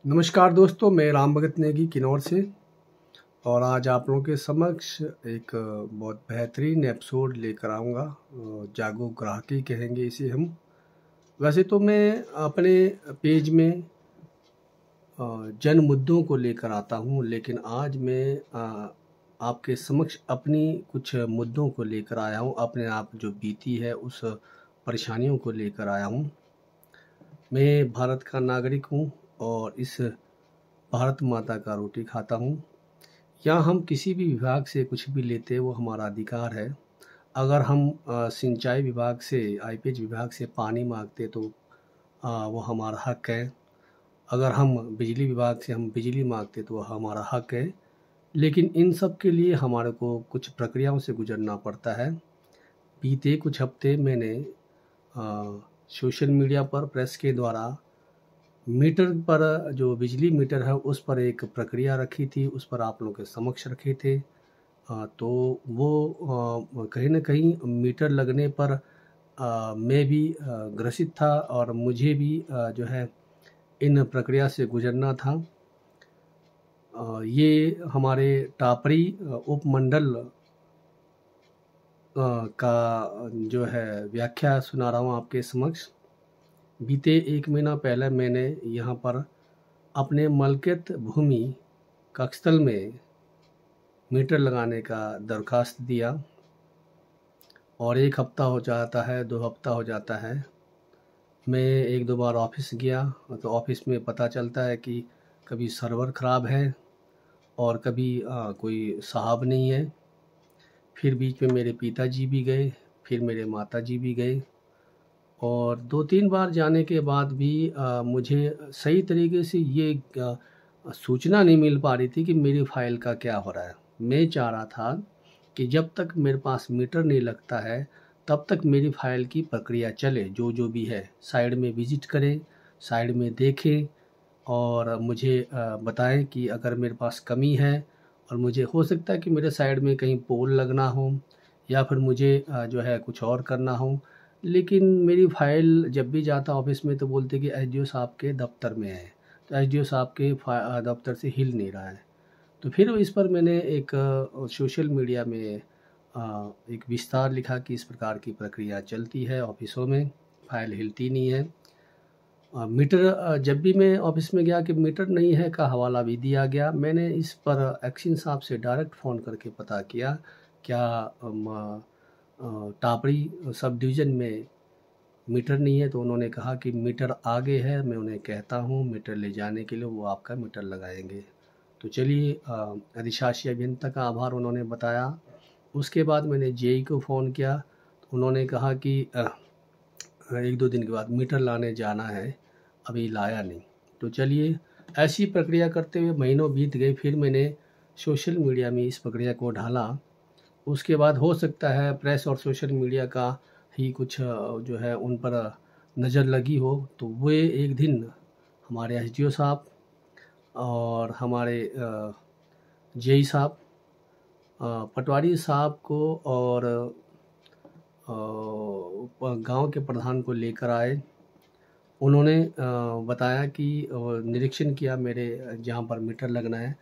नमस्कार दोस्तों, मैं राम भगत नेगी किन्नौर से। और आज आप लोगों के समक्ष एक बहुत बेहतरीन एपिसोड लेकर आऊँगा। जागो ग्राहकी कहेंगे इसे हम। वैसे तो मैं अपने पेज में जन मुद्दों को लेकर आता हूँ, लेकिन आज मैं आपके समक्ष अपनी कुछ मुद्दों को लेकर आया हूँ। अपने आप जो बीती है उस परेशानियों को लेकर आया हूँ। मैं भारत का नागरिक हूँ और इस भारत माता का रोटी खाता हूँ। यहाँ हम किसी भी विभाग से कुछ भी लेते हैं वो हमारा अधिकार है। अगर हम सिंचाई विभाग से, आईपीएच विभाग से पानी मांगते तो वो हमारा हक है। अगर हम बिजली विभाग से हम बिजली मांगते तो वो हमारा हक है। लेकिन इन सब के लिए हमारे को कुछ प्रक्रियाओं से गुजरना पड़ता है। बीते कुछ हफ्ते मैंने सोशल मीडिया पर प्रेस के द्वारा मीटर पर, जो बिजली मीटर है उस पर एक प्रक्रिया रखी थी, उस पर आप लोगों के समक्ष रखे थे। तो वो कहीं न कहीं मीटर लगने पर मैं भी ग्रसित था और मुझे भी जो है इन प्रक्रिया से गुजरना था। ये हमारे टापरी उपमंडल का जो है व्याख्या सुना रहा हूँ आपके समक्ष। बीते 1 महीना पहले मैंने यहाँ पर अपने मलकियत भूमि कक्षस्थल में मीटर लगाने का दरख्वास्त दिया और 1 हफ्ता हो जाता है, 2 हफ्ता हो जाता है। मैं 1-2 बार ऑफिस गया तो ऑफिस में पता चलता है कि कभी सर्वर ख़राब है और कभी कोई साहब नहीं है। फिर बीच में मेरे पिताजी भी गए, फिर मेरे माताजी भी गए और 2-3 बार जाने के बाद भी मुझे सही तरीके से ये सूचना नहीं मिल पा रही थी कि मेरी फ़ाइल का क्या हो रहा है। मैं चाह रहा था कि जब तक मेरे पास मीटर नहीं लगता है तब तक मेरी फ़ाइल की प्रक्रिया चले, जो भी है साइड में विज़िट करें, साइड में देखें और मुझे बताएं कि अगर मेरे पास कमी है। और मुझे हो सकता है कि मेरे साइड में कहीं पोल लगना हो या फिर मुझे जो है कुछ और करना हो। लेकिन मेरी फ़ाइल जब भी जाता ऑफ़िस में तो बोलते कि एसडीओ साहब के दफ़्तर में है, तो एसडीओ साहब के दफ़्तर से हिल नहीं रहा है। तो फिर इस पर मैंने एक सोशल मीडिया में एक विस्तार लिखा कि इस प्रकार की प्रक्रिया चलती है ऑफ़िसों में, फ़ाइल हिलती नहीं है। मीटर जब भी मैं ऑफ़िस में गया कि मीटर नहीं है का हवाला भी दिया गया। मैंने इस पर एक्शन साहब से डायरेक्ट फ़ोन करके पता किया, क्या टापड़ी सब डिवीज़न में मीटर नहीं है? तो उन्होंने कहा कि मीटर आगे है, मैं उन्हें कहता हूँ मीटर ले जाने के लिए, वो आपका मीटर लगाएंगे। तो चलिए, अधिशासी अभियंता का आभार उन्होंने बताया। उसके बाद मैंने जेई को फ़ोन किया तो उन्होंने कहा कि 1-2 दिन के बाद मीटर लाने जाना है, अभी लाया नहीं। तो चलिए, ऐसी प्रक्रिया करते हुए महीनों बीत गए। फिर मैंने सोशल मीडिया में इस प्रक्रिया को ढाला। उसके बाद हो सकता है प्रेस और सोशल मीडिया का ही कुछ जो है उन पर नज़र लगी हो, तो वे एक दिन हमारे एसडीओ साहब और हमारे जेई साहब, पटवारी साहब को और गांव के प्रधान को लेकर आए। उन्होंने बताया कि निरीक्षण किया मेरे जहाँ पर मीटर लगना है।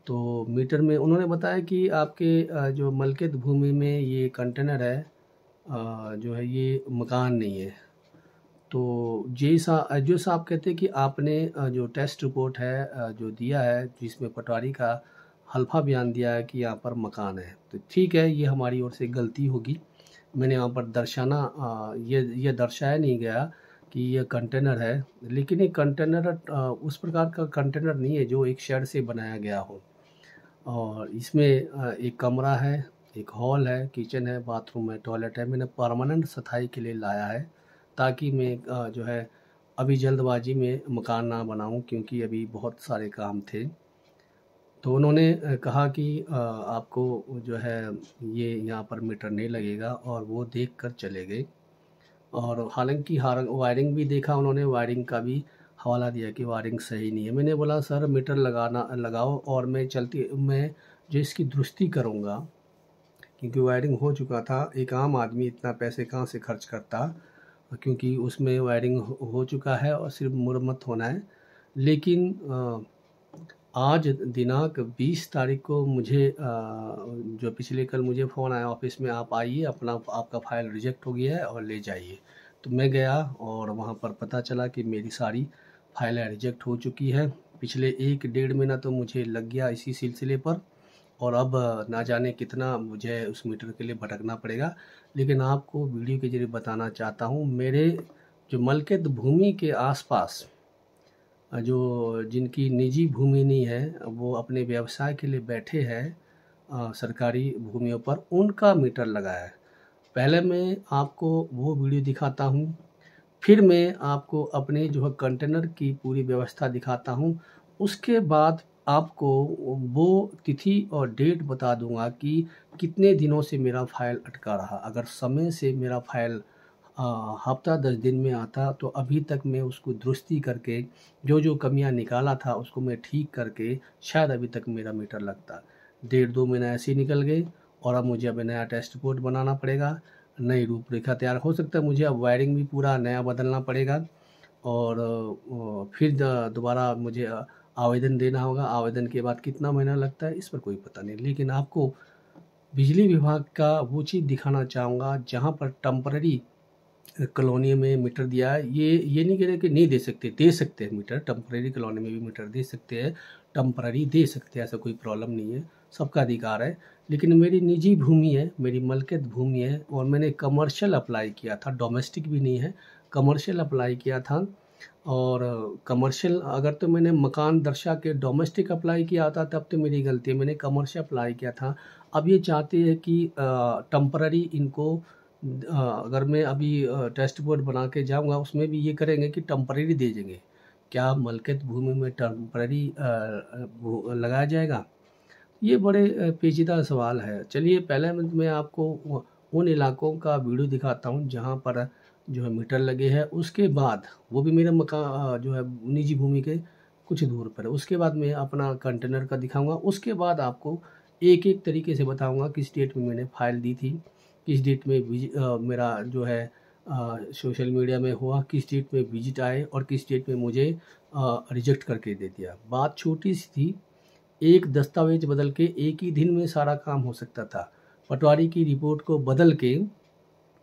तो मीटर में उन्होंने बताया कि आपके जो मलकियत भूमि में ये कंटेनर है, जो है ये मकान नहीं है। तो जो साहब कहते हैं कि आपने जो टेस्ट रिपोर्ट है जो दिया है, जिसमें पटवारी का हल्फा बयान दिया है कि यहाँ पर मकान है, तो ठीक है, ये हमारी ओर से गलती होगी। मैंने यहाँ पर ये दर्शाया नहीं गया कि ये कंटेनर है, लेकिन ये कंटेनर उस प्रकार का कंटेनर नहीं है जो एक शेड से बनाया गया हो। और इसमें एक कमरा है, एक हॉल है, किचन है, बाथरूम है, टॉयलेट है। मैंने परमानेंट सफाई के लिए लाया है ताकि मैं जो है अभी जल्दबाजी में मकान ना बनाऊं, क्योंकि अभी बहुत सारे काम थे। तो उन्होंने कहा कि आपको जो है ये यहाँ पर मीटर नहीं लगेगा, और वो देख कर चले गए। और हालांकि वायरिंग भी देखा उन्होंने, वायरिंग का भी हवाला दिया कि वायरिंग सही नहीं है। मैंने बोला सर मीटर लगाओ और मैं जो इसकी दुरुस्ती करूँगा, क्योंकि वायरिंग हो चुका था। एक आम आदमी इतना पैसे कहाँ से खर्च करता, क्योंकि उसमें वायरिंग हो चुका है और सिर्फ मुरम्मत होना है। लेकिन आज दिनांक 20 तारीख को मुझे जो पिछले कल मुझे फ़ोन आया ऑफिस में, आप आइए, आपका फ़ाइल रिजेक्ट हो गया है और ले जाइए। तो मैं गया और वहाँ पर पता चला कि मेरी सारी फ़ाइलें रिजेक्ट हो चुकी है। पिछले 1 डेढ़ महीना तो मुझे लग गया इसी सिलसिले पर, और अब ना जाने कितना मुझे उस मीटर के लिए भटकना पड़ेगा। लेकिन आपको वीडियो के ज़रिए बताना चाहता हूँ, मेरे जो मलकियत भूमि के आसपास जो जिनकी निजी भूमि नहीं है, वो अपने व्यवसाय के लिए बैठे हैं सरकारी भूमियों पर, उनका मीटर लगा है। पहले मैं आपको वो वीडियो दिखाता हूँ, फिर मैं आपको अपने जो है कंटेनर की पूरी व्यवस्था दिखाता हूँ। उसके बाद आपको वो तिथि और डेट बता दूंगा कि कितने दिनों से मेरा फ़ाइल अटका रहा। अगर समय से मेरा फ़ाइल हफ्ता 10 दिन में आता तो अभी तक मैं उसको दुरुस्ती करके जो कमियां निकाला था उसको मैं ठीक करके शायद अभी तक मेरा मीटर लगता। 1.5-2 महीना ऐसे ही निकल गए और अब मुझे नया टेस्ट रिपोर्ट बनाना पड़ेगा, नई रूपरेखा तैयार हो सकता है, मुझे अब वायरिंग भी पूरा नया बदलना पड़ेगा और फिर दोबारा मुझे आवेदन देना होगा। आवेदन के बाद कितना महीना लगता है इस पर कोई पता नहीं, लेकिन आपको बिजली विभाग का वो चीज़ दिखाना चाहूँगा जहाँ पर टेम्पररी कॉलोनी में मीटर दिया है। ये नहीं कह रहे कि नहीं दे सकते हैं मीटर, टेम्पररी कॉलोनी में भी मीटर दे सकते हैं, टेम्पररी दे सकते हैं, ऐसा कोई प्रॉब्लम नहीं है, सबका अधिकार है। लेकिन मेरी निजी भूमि है, मेरी मलकियत भूमि है और मैंने कमर्शियल अप्लाई किया था, डोमेस्टिक भी नहीं है, कमर्शियल अप्लाई किया था। और कमर्शियल अगर तो मैंने मकान दर्शा के डोमेस्टिक अप्लाई किया था तब तो मेरी गलती है, मैंने कमर्शियल अप्लाई किया था। अब ये चाहते हैं कि टेम्पररी इनको अगर मैं अभी टेस्ट रिपोर्ट बना के जाऊंगा उसमें भी ये करेंगे कि टेम्पररी दे देंगे। क्या मलकियत भूमि में टेम्पररी लगाया जाएगा? ये बड़े पेचीदा सवाल है। चलिए पहले मैं आपको उन इलाकों का वीडियो दिखाता हूँ जहाँ पर जो है मीटर लगे हैं, उसके बाद वो भी मेरा मकान जो है निजी भूमि के कुछ दूर पर है। उसके बाद मैं अपना कंटेनर का दिखाऊंगा, उसके बाद आपको एक एक तरीके से बताऊंगा किस डेट में मैंने फ़ाइल दी थी, किस डेट में मेरा जो है सोशल मीडिया में हुआ, किस डेट में विजिट आए और किस डेट में मुझे रिजेक्ट करके दे दिया। बात छोटी सी थी, एक दस्तावेज बदल के एक ही दिन में सारा काम हो सकता था। पटवारी की रिपोर्ट को बदल के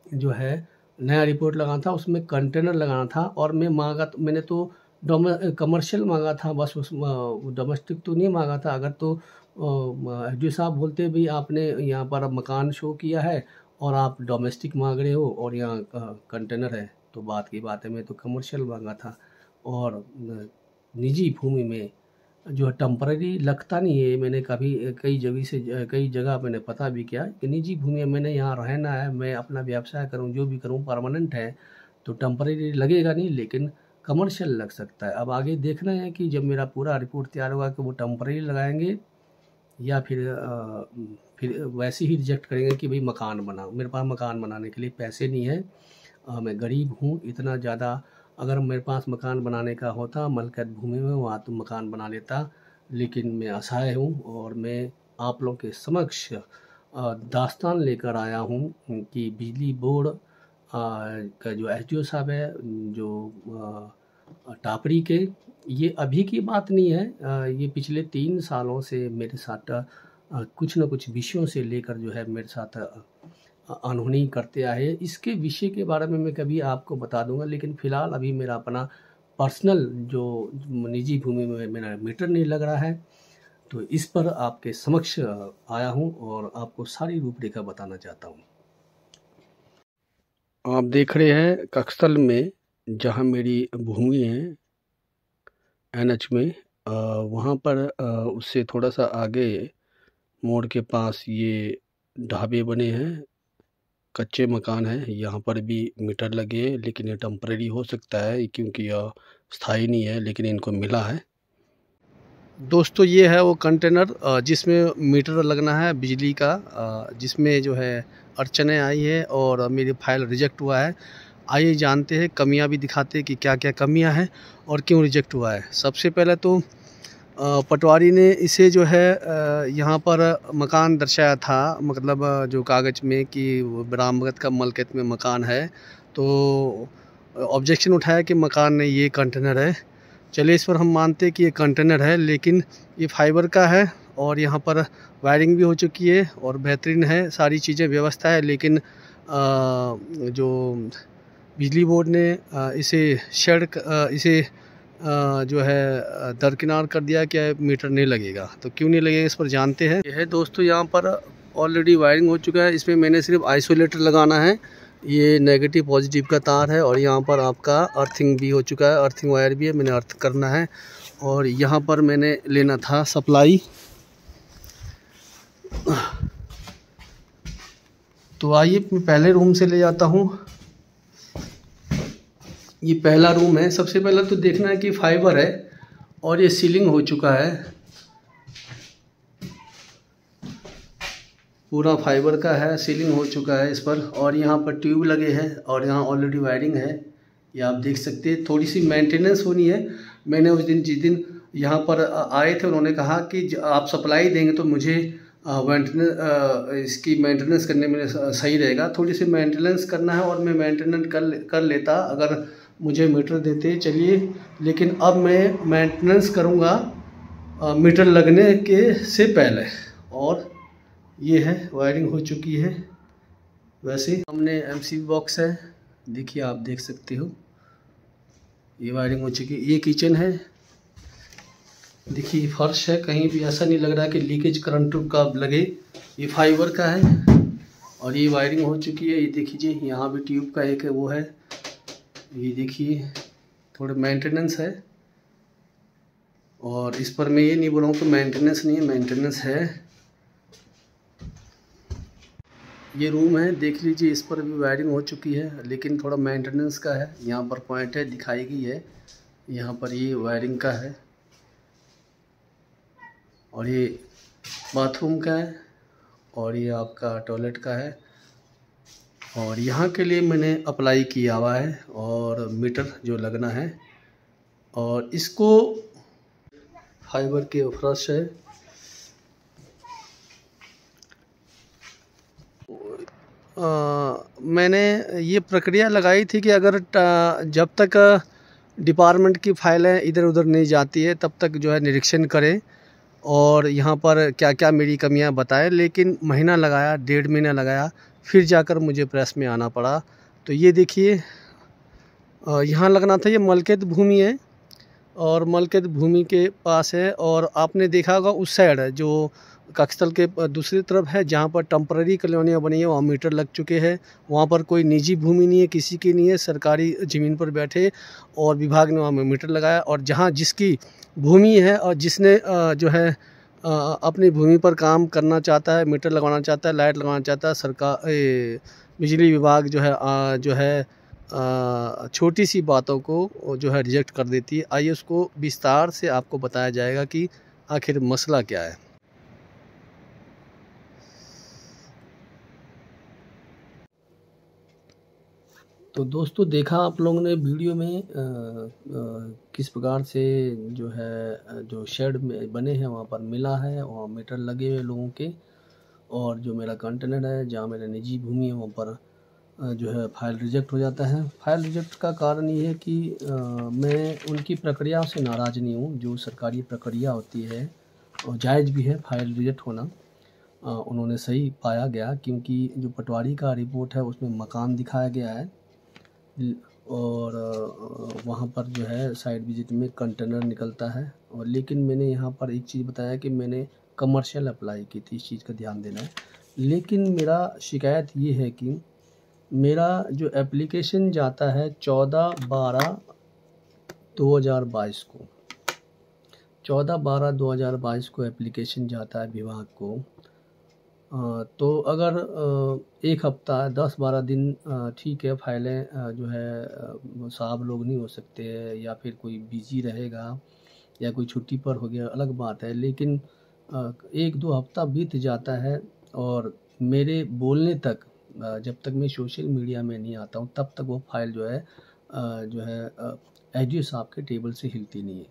जो है नया रिपोर्ट लगाना था, उसमें कंटेनर लगाना था और मैंने तो कमर्शियल मांगा था, बस उस डोमेस्टिक तो नहीं मांगा था। अगर तो एसडीओ साहब बोलते भी आपने यहाँ पर मकान शो किया है और आप डोमेस्टिक मांग रहे हो और यहाँ कंटेनर है, तो बात की बात है, मैं तो कमर्शियल मांगा था। और निजी भूमि में जो है टेम्पररी लगता नहीं है। मैंने कई जगह मैंने पता भी किया कि निजी भूमि है, मैंने यहाँ रहना है, मैं अपना व्यवसाय करूँ, जो भी करूँ परमानेंट है, तो टेम्पररी लगेगा नहीं, लेकिन कमर्शियल लग सकता है। अब आगे देखना है कि जब मेरा पूरा रिपोर्ट तैयार होगा कि वो टेम्पररी लगाएंगे या फिर वैसे ही रिजेक्ट करेंगे कि भाई मकान बनाओ। मेरे पास मकान बनाने के लिए पैसे नहीं है, मैं गरीब हूँ। इतना ज़्यादा अगर मेरे पास मकान बनाने का होता, मलकियत भूमि में, वहाँ तो मकान बना लेता, लेकिन मैं असहाय हूँ और मैं आप लोगों के समक्ष दास्तान लेकर आया हूँ कि बिजली बोर्ड का जो एसडीओ साहब है, जो टापरी के, ये अभी की बात नहीं है, ये पिछले 3 सालों से मेरे साथ कुछ न कुछ विषयों से लेकर जो है मेरे साथ अनहोनी करते आए। इसके विषय के बारे में मैं कभी आपको बता दूंगा, लेकिन फ़िलहाल अभी मेरा अपना पर्सनल जो निजी भूमि में मेरा मीटर नहीं लग रहा है, तो इस पर आपके समक्ष आया हूं और आपको सारी रूपरेखा बताना चाहता हूं। आप देख रहे हैं कक्षस्थल में जहां मेरी भूमि है एनएच में, वहां पर उससे थोड़ा सा आगे मोड़ के पास ये ढाबे बने हैं, कच्चे मकान है, यहाँ पर भी मीटर लगे हैं, लेकिन ये टेम्परेरी हो सकता है क्योंकि यह स्थायी नहीं है, लेकिन इनको मिला है। दोस्तों ये है वो कंटेनर जिसमें मीटर लगना है बिजली का, जिसमें जो है अड़चनें आई है और मेरी फाइल रिजेक्ट हुआ है। आइए जानते हैं, कमियां भी दिखाते हैं कि क्या क्या कमियां हैं और क्यों रिजेक्ट हुआ है। सबसे पहले तो पटवारी ने इसे जो है यहाँ पर मकान दर्शाया था, मतलब जो कागज़ में कि बरामद का मलकियत में मकान है, तो ऑब्जेक्शन उठाया कि मकान नहीं, ये कंटेनर है। चलिए इस पर हम मानते हैं कि ये कंटेनर है, लेकिन ये फाइबर का है और यहाँ पर वायरिंग भी हो चुकी है और बेहतरीन है, सारी चीज़ें व्यवस्था है। लेकिन जो बिजली बोर्ड ने इसे जो है दरकिनार कर दिया कि मीटर नहीं लगेगा। तो क्यों नहीं लगेगा इस पर जानते हैं। यह है दोस्तों, यहाँ पर ऑलरेडी वायरिंग हो चुका है। इसमें मैंने सिर्फ आइसोलेटर लगाना है। ये नेगेटिव पॉजिटिव का तार है और यहाँ पर आपका अर्थिंग भी हो चुका है, अर्थिंग वायर भी है, मैंने अर्थ करना है। और यहाँ पर मैंने लेना था सप्लाई। तो आइए मैं पहले रूम से ले जाता हूँ। ये पहला रूम है। सबसे पहले तो देखना है कि फाइबर है और ये सीलिंग हो चुका है, पूरा फाइबर का है, सीलिंग हो चुका है इस पर। और यहाँ पर ट्यूब लगे हैं और यहाँ ऑलरेडी वायरिंग है, ये आप देख सकते हैं। थोड़ी सी मेंटेनेंस होनी है। मैंने उस दिन जिस दिन यहाँ पर आए थे उन्होंने कहा कि आप सप्लाई देंगे तो मुझे इसकी मेंटेनेंस करने में सही रहेगा। थोड़ी सी मेंटेनेंस करना है और मैं मेंटेनेंस कर लेता अगर मुझे मीटर देते। चलिए, लेकिन अब मैं मेंटेनेंस करूँगा मीटर लगने के से पहले। और ये है वायरिंग हो चुकी है। वैसे हमने एमसीबी बॉक्स है, देखिए आप देख सकते हो, ये वायरिंग हो चुकी है। ये किचन है, देखिए फर्श है, कहीं भी ऐसा नहीं लग रहा कि लीकेज करंट का लगे। ये फाइबर का है और ये वायरिंग हो चुकी है। ये देखिए यहाँ भी ट्यूब का एक है वो है, ये देखिए थोड़ा मेंटेनेंस है। और इस पर मैं ये नहीं बोल रहा हूँ कि मेंटेनेंस नहीं है, मेंटेनेंस है। ये रूम है, देख लीजिए, इस पर भी वायरिंग हो चुकी है लेकिन थोड़ा मेंटेनेंस का है। यहाँ पर पॉइंट है, दिखाई गई है, यहाँ पर ये वायरिंग का है। और ये बाथरूम का है और ये आपका टॉयलेट का है। और यहाँ के लिए मैंने अप्लाई किया हुआ है और मीटर जो लगना है। और इसको फाइबर के फर्श है। मैंने ये प्रक्रिया लगाई थी कि अगर जब तक डिपार्टमेंट की फाइलें इधर उधर नहीं जाती है तब तक जो है निरीक्षण करें और यहाँ पर क्या क्या मेरी कमियां बताएं। लेकिन महीना लगाया, 1.5 महीना लगाया, फिर जाकर मुझे प्रेस में आना पड़ा। तो ये देखिए यहाँ लगना था। ये मलकियत भूमि है और मलकियत भूमि के पास है। और आपने देखा होगा उस साइड है जो कक्षस्थल के दूसरी तरफ है, जहाँ पर टेम्पररी कॉलोनियाँ बनी है, वहाँ मीटर लग चुके हैं। वहाँ पर कोई निजी भूमि नहीं है, किसी की नहीं है, सरकारी ज़मीन पर बैठे और विभाग ने वहाँ मीटर लगाया। और जहाँ जिसकी भूमि है और जिसने जो है अपनी भूमि पर काम करना चाहता है, मीटर लगवाना चाहता है, लाइट लगवाना चाहता है, सरकार बिजली विभाग जो है छोटी सी बातों को जो है रिजेक्ट कर देती है। आइए उसको विस्तार से आपको बताया जाएगा कि आखिर मसला क्या है। तो दोस्तों, देखा आप लोगों ने वीडियो में किस प्रकार से जो है जो शेड में बने हैं वहाँ पर मिला है, वहाँ मीटर लगे हुए लोगों के। और जो मेरा कंटेनर है जहाँ मेरा निजी भूमि है वहाँ पर जो है फाइल रिजेक्ट हो जाता है। फाइल रिजेक्ट का कारण ये है कि मैं उनकी प्रक्रिया से नाराज़ नहीं हूँ। जो सरकारी प्रक्रिया होती है और जायज़ भी है फाइल रिजेक्ट होना, उन्होंने सही पाया गया। क्योंकि जो पटवारी का रिपोर्ट है उसमें मकान दिखाया गया है और वहाँ पर जो है साइट विजिट में कंटेनर निकलता है। और लेकिन मैंने यहाँ पर एक चीज़ बताया कि मैंने कमर्शियल अप्लाई की थी, इस चीज़ का ध्यान देना है। लेकिन मेरा शिकायत ये है कि मेरा जो एप्लीकेशन जाता है 14/12/2022 को, 14/12/2022 को एप्लीकेशन जाता है विभाग को। तो अगर एक हफ्ता 10-12 दिन ठीक है, फाइलें जो है साहब लोग नहीं हो सकते हैं या फिर कोई बिजी रहेगा या कोई छुट्टी पर हो गया, अलग बात है। लेकिन 1-2 हफ्ता बीत जाता है और मेरे बोलने तक जब तक मैं सोशल मीडिया में नहीं आता हूँ तब तक वो फाइल जो है एसडीओ साहब के टेबल से हिलती नहीं है।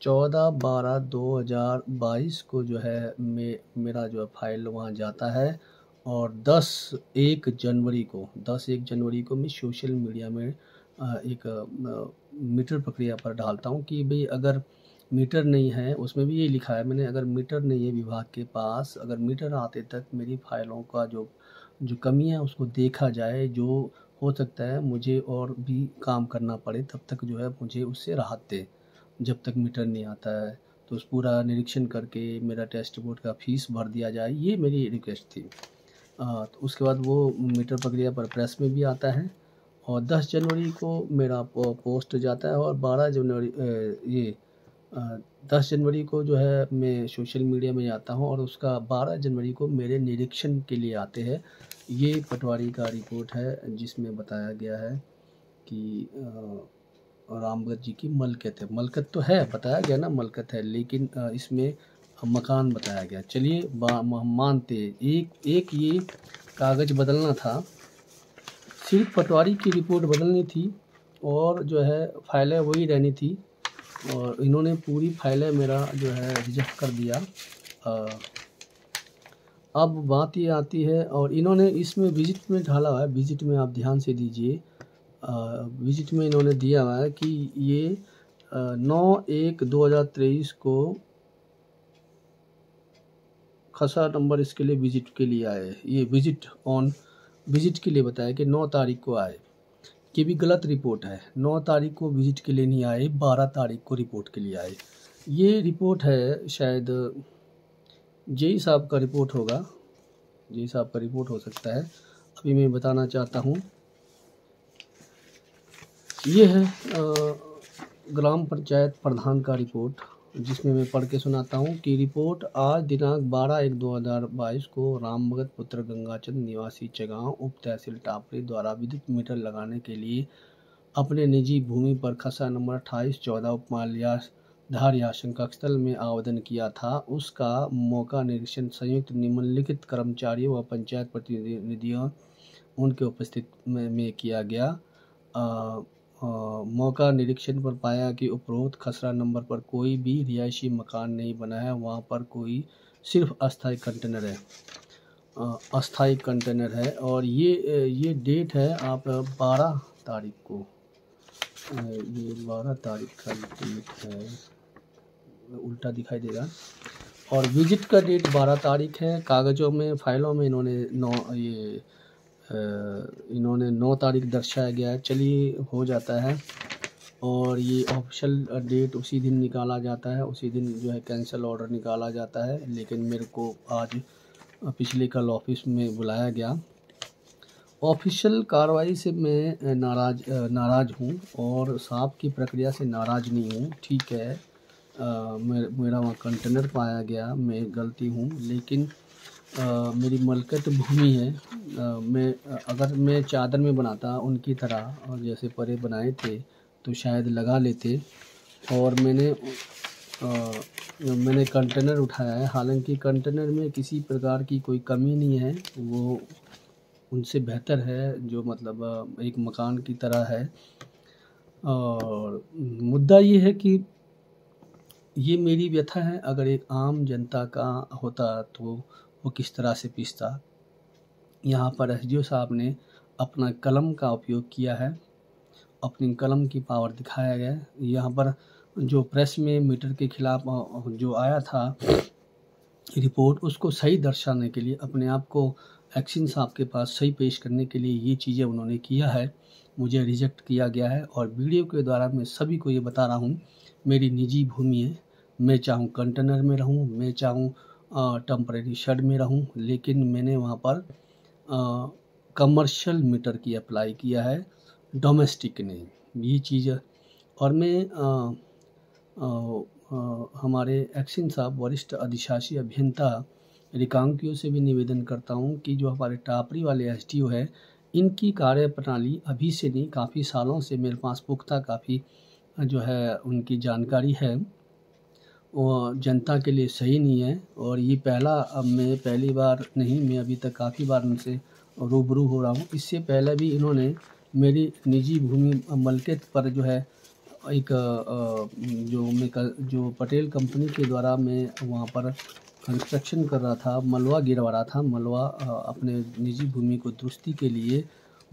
14/12/2022 को जो है मेरा जो है फाइल वहाँ जाता है। और 10-1 जनवरी को मैं सोशल मीडिया में एक मीटर प्रक्रिया पर डालता हूँ कि भाई अगर मीटर नहीं है, उसमें भी ये लिखा है मैंने, अगर मीटर नहीं है विभाग के पास, अगर मीटर आते तक मेरी फाइलों का जो जो कमियां उसको देखा जाए, जो हो सकता है मुझे और भी काम करना पड़े, तब तक जो है मुझे उससे राहत दे। जब तक मीटर नहीं आता है तो उस पूरा निरीक्षण करके मेरा टेस्ट बोर्ड का फीस भर दिया जाए, ये मेरी रिक्वेस्ट थी। तो उसके बाद वो मीटर प्रक्रिया पर प्रेस में भी आता है और 10 जनवरी को मेरा पोस्ट जाता है और 12 जनवरी 10 जनवरी को जो है मैं सोशल मीडिया में आता हूँ और उसका 12 जनवरी को मेरे निरीक्षण के लिए आते हैं। ये पटवारी का रिपोर्ट है जिसमें बताया गया है कि रामगढ़ जी की मलकत है। मलकत तो है, बताया गया ना मलकत है, लेकिन इसमें मकान बताया गया। चलिए हम मानते, एक ये कागज़ बदलना था, सिर्फ पटवारी की रिपोर्ट बदलनी थी और जो है फाइलें वही रहनी थी, और इन्होंने पूरी फाइलें मेरा जो है रिजेक्ट कर दिया। अब बात ये आती है, और इन्होंने इसमें विजिट में ढाला हुआ है, विजिट में आप ध्यान से दीजिए, विजिट में इन्होंने दिया हुआ है कि ये 9/1/2023 को खसा नंबर इसके लिए विजिट के लिए आए। ये विजिट के लिए बताया कि 9 तारीख को आए, ये भी गलत रिपोर्ट है। 9 तारीख को विजिट के लिए नहीं आए, 12 तारीख को रिपोर्ट के लिए आए। ये रिपोर्ट है शायद जेई साहब का रिपोर्ट होगा, जेई साहब का रिपोर्ट हो सकता है। अभी मैं बताना चाहता हूँ, ये है ग्राम पंचायत प्रधान का रिपोर्ट, जिसमें मैं पढ़ के सुनाता हूँ कि रिपोर्ट आज दिनांक 12/1/2022 को रामभगत पुत्र गंगाचंद निवासी चगांव उप तहसील टापरी द्वारा विद्युत मीटर लगाने के लिए अपने निजी भूमि पर खसा नंबर 28/14 उपमाल्याधार यासन कक्षस्थल में आवेदन किया था। उसका मौका निरीक्षण संयुक्त निम्नलिखित कर्मचारियों व पंचायत प्रतिनिधियों उनके उपस्थिति में किया गया। मौका निरीक्षण पर पाया कि उपरोक्त खसरा नंबर पर कोई भी रिहायशी मकान नहीं बना है, वहाँ पर कोई सिर्फ अस्थायी कंटेनर है, अस्थायी कंटेनर है। और ये डेट है आप 12 तारीख को, ये 12 तारीख का डेट है, उल्टा दिखाई दे रहा। और विजिट का डेट 12 तारीख है। कागज़ों में फाइलों में इन्होंने 9 तारीख दर्शाया गया है। चलिए हो जाता है, और ये ऑफिशियल डेट उसी दिन निकाला जाता है, उसी दिन जो है कैंसिल ऑर्डर निकाला जाता है। लेकिन मेरे को आज पिछले कल ऑफिस में बुलाया गया। ऑफिशियल कार्रवाई से मैं नाराज़ हूँ और साफ की प्रक्रिया से नाराज़ नहीं हूँ। ठीक है, मेरा वहाँ कंटेनर पाया गया, मैं गलती हूँ, लेकिन मेरी मलकत भूमि है। अगर मैं चादर में बनाता उनकी तरह, और जैसे परे बनाए थे, तो शायद लगा लेते। और मैंने कंटेनर उठाया है, हालांकि कंटेनर में किसी प्रकार की कोई कमी नहीं है, वो उनसे बेहतर है, जो मतलब एक मकान की तरह है। और मुद्दा ये है कि ये मेरी व्यथा है, अगर एक आम जनता का होता तो वो किस तरह से पीसता। यहाँ पर एसडीओ साहब ने अपना कलम का उपयोग किया है, अपनी कलम की पावर दिखाया गया। यहाँ पर जो प्रेस में मीटर के खिलाफ जो आया था रिपोर्ट, उसको सही दर्शाने के लिए, अपने आप को एक्शन साहब के पास सही पेश करने के लिए ये चीज़ें उन्होंने किया है। मुझे रिजेक्ट किया गया है, और वीडियो के द्वारा मैं सभी को ये बता रहा हूँ, मेरी निजी भूमि है, मैं चाहूँ कंटेनर में रहूँ, मैं चाहूँ टेम्परेरी शेड में रहूँ, लेकिन मैंने वहाँ पर कमर्शियल मीटर की अप्लाई किया है, डोमेस्टिक नहीं, ये चीज़। और मैं हमारे एक्शन साहब वरिष्ठ अधिशासी अभियंता रिकांकियों से भी निवेदन करता हूँ कि जो हमारे टापरी वाले एसडीओ है, इनकी कार्यप्रणाली अभी से नहीं, काफ़ी सालों से मेरे पास पुख्ता काफ़ी जो है उनकी जानकारी है, वो जनता के लिए सही नहीं है। और ये मैं पहली बार नहीं, मैं अभी तक काफ़ी बार उनसे रूबरू हो रहा हूँ। इससे पहले भी इन्होंने मेरी निजी भूमि मलकियत पर जो है एक जो पटेल कंपनी के द्वारा मैं वहाँ पर कंस्ट्रक्शन कर रहा था, मलबा गिरवा रहा था, मलबा अपने निजी भूमि को दुरुस्ती के लिए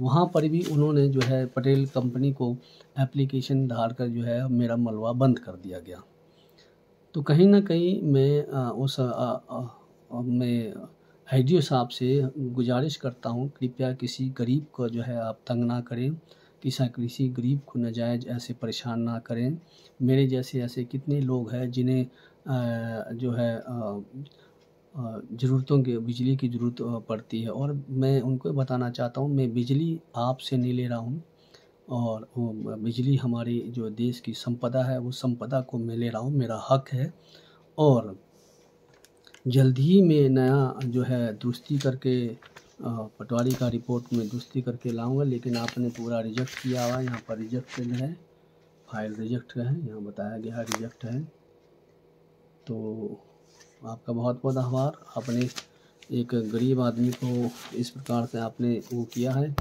वहाँ पर भी उन्होंने जो है पटेल कंपनी को एप्लीकेशन डाल कर जो है मेरा मलबा बंद कर दिया गया। तो कहीं न कहीं मैं मैं IDO साहब से गुज़ारिश करता हूँ, कृपया किसी गरीब को जो है आप तंग ना करें, किसी गरीब को नाजायज़ ऐसे परेशान ना करें। मेरे जैसे ऐसे कितने लोग हैं जिन्हें जो है ज़रूरतों की बिजली की ज़रूरत पड़ती है, और मैं उनको बताना चाहता हूँ, मैं बिजली आपसे नहीं ले रहा हूँ, और वो बिजली हमारी जो देश की संपदा है, वो संपदा को मैं ले रहा हूँ, मेरा हक है। और जल्द ही मैं नया जो है दुरुस्ती करके पटवारी का रिपोर्ट में दुरुस्ती करके लाऊंगा, लेकिन आपने पूरा रिजेक्ट किया हुआ है। यहाँ पर रिजेक्टेड है, फाइल रिजेक्ट है, यहाँ बताया गया है रिजेक्ट है। तो आपका बहुत बहुत आभार, आपने एक गरीब आदमी को इस प्रकार से आपने वो किया है।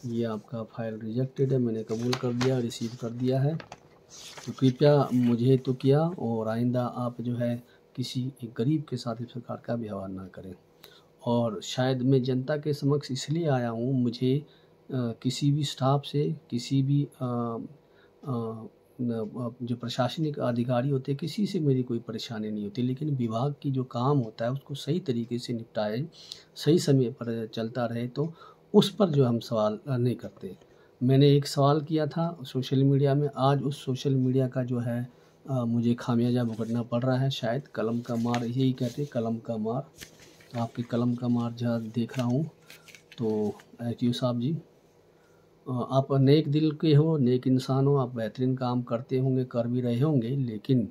ये आपका फाइल रिजेक्टेड है, मैंने कबूल कर दिया, रिसीव कर दिया है। तो कृपया मुझे तो किया, और आइंदा आप जो है किसी एक गरीब के साथ इस प्रकार का व्यवहार ना करें। और शायद मैं जनता के समक्ष इसलिए आया हूँ, मुझे किसी भी स्टाफ से, किसी भी जो प्रशासनिक अधिकारी होते हैं, किसी से मेरी कोई परेशानी नहीं होती, लेकिन विभाग की जो काम होता है उसको सही तरीके से निपटाए, सही समय पर चलता रहे, तो उस पर जो हम सवाल नहीं करते। मैंने एक सवाल किया था सोशल मीडिया में, आज उस सोशल मीडिया का जो है मुझे खामियाजा भुगतना पड़ रहा है। शायद कलम का मार, यही कहते, कलम का मार। तो आपकी कलम का मार जहाँ देख रहा हूँ। तो IDO साहब जी, आप नेक दिल के हो, नेक इंसान हो, आप बेहतरीन काम करते होंगे, कर भी रहे होंगे, लेकिन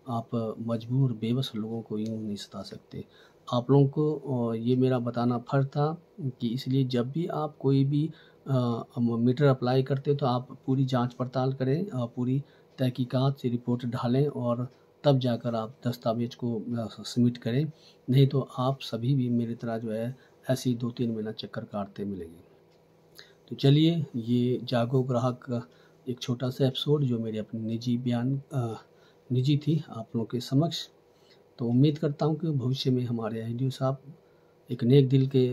आप मजबूर बेबस लोगों को यूँ नहीं सता सकते। आप लोगों को ये मेरा बताना फ़र्ज़ था कि इसलिए जब भी आप कोई भी मीटर अप्लाई करते तो आप पूरी जांच पड़ताल करें, पूरी तहकीकात से रिपोर्ट डालें, और तब जाकर आप दस्तावेज को सबमिट करें। नहीं तो आप सभी भी मेरी तरह जो है ऐसे ही 2-3 महीना चक्कर काटते मिलेंगे। तो चलिए, ये जागो ग्राहक का एक छोटा सा एपिसोड जो मेरे अपने निजी थी आप लोगों के समक्ष। तो उम्मीद करता हूँ कि भविष्य में हमारे IDO साहब एक नेक दिल के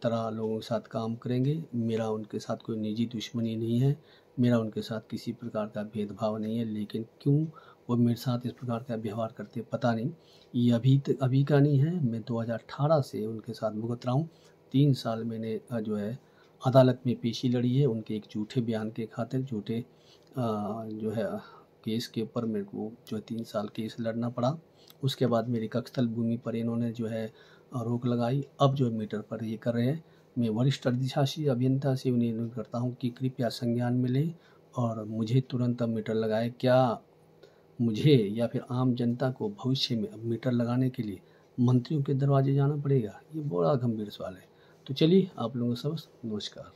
तरह लोगों के साथ काम करेंगे। मेरा उनके साथ कोई निजी दुश्मनी नहीं है, मेरा उनके साथ किसी प्रकार का भेदभाव नहीं है, लेकिन क्यों वो मेरे साथ इस प्रकार का व्यवहार करते पता नहीं। ये अभी का नहीं है, मैं 2018 से उनके साथ भुगत रहा हूँ। 3 साल मैंने जो है अदालत में पेशी लड़ी है, उनके एक झूठे बयान के खातिर, झूठे जो है केस के ऊपर मेरे को जो 3 साल केस लड़ना पड़ा। उसके बाद मेरी कक्षस्थल भूमि पर इन्होंने जो है रोक लगाई। अब जो मीटर पर ये कर रहे हैं, मैं वरिष्ठ अधिशासी अभियंता से उन्हें अनुरोध करता हूँ कि कृपया संज्ञान में लें और मुझे तुरंत अब मीटर लगाए। क्या मुझे या फिर आम जनता को भविष्य में अब मीटर लगाने के लिए मंत्रियों के दरवाजे जाना पड़ेगा? ये बड़ा गंभीर सवाल है। तो चलिए, आप लोगों को सब नमस्कार।